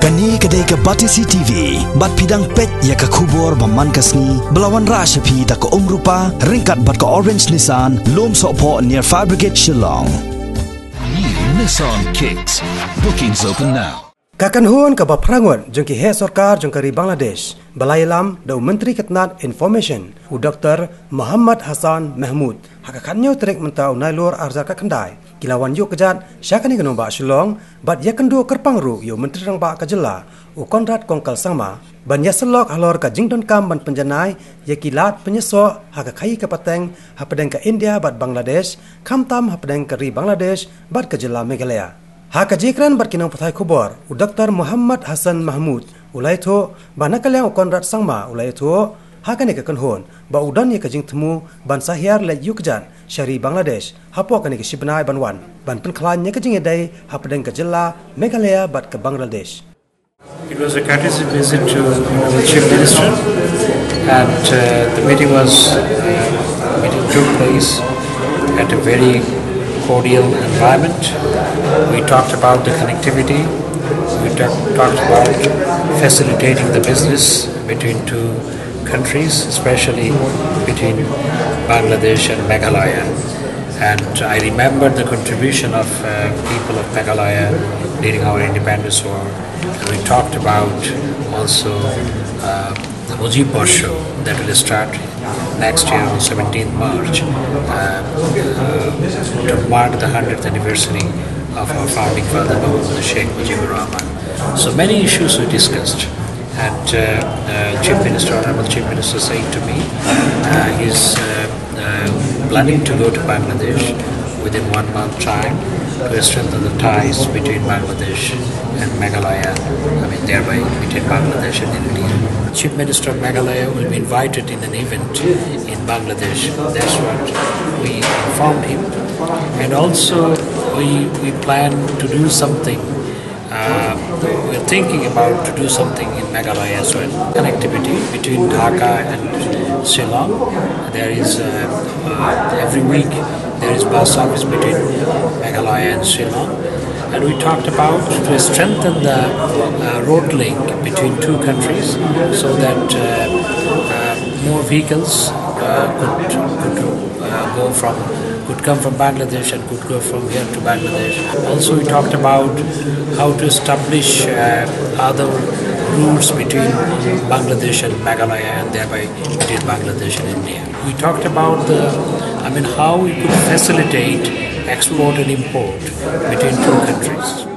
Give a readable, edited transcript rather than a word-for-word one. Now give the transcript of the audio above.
Kani kadai ka Batisi TV, bat pidang pet ya ka kubor baman kasni, belawan rasha pi da ka umrupa, ringkat bat ka Orange Nissan, lom sopo near Fire Brigade Shillong. New Nissan Kicks. Bookings open now. Kakan huan ka baprangon jengki he sarkar jengkari Bangladesh, balai lam da Menteri Ketnat Information, u Dr. Muhammad Hassan Mahmud, hakakanyo trek mentau nailor arzar kakandai, kilawan yu kejat syakani genomba Shillong, bat yakendo kerpangru yu Menteri Rangba Kajela, u Konrad Kongkal Sangma, ban yaselok halor ka jingdon kam ban penjanai, yakilat penyeso hakakai kapateng hapadeng ka India bat Bangladesh, kamtam hapadeng kari Bangladesh bat Kajela Meghalaya. Haka jikran berkinang pathai kubor, u Dr. Muhammad Hassan Mahmud, ulai tho, banakalyang u Konrad Sangma, ulai tho, haka ni kakanhon, ba udan ni kajing temu, ban sahyar le yukjan, syari Bangladesh, hapo kani kishibnai banwan, ban penklan ni kajing edai, hapadeng Kajela, Meghalaya bat ke Bangladesh. It was a courtesy visit to the Chief Minister, and the meeting took place at a very cordial environment. We talked about the connectivity. We talked about facilitating the business between two countries, especially between Bangladesh and Meghalaya. And I remember the contribution of people of Meghalaya during our independence war. And we talked about also the Mujib Borsho that will start next year on 17th March to mark the 100th anniversary of our founding father, Sheikh Mujibur Rahman. So many issues we discussed, and Honorable Chief Minister said to me he's planning to go to Bangladesh within 1 month time to strengthen the ties between Bangladesh and Meghalaya, thereby between Bangladesh and India. Chief Minister of Meghalaya will be invited in an event in Bangladesh. That's what we informed him. And also we plan to do something. We're thinking about to do something in Meghalaya as well. Connectivity between Dhaka and Shillong. There is every week there is bus service between Meghalaya and Shillong. And we talked about to strengthen the road link between two countries so that more vehicles could come from Bangladesh and could go from here to Bangladesh. Also, we talked about how to establish other routes between Bangladesh and Meghalaya and thereby between Bangladesh and India. We talked about how we could facilitate export and import between two countries.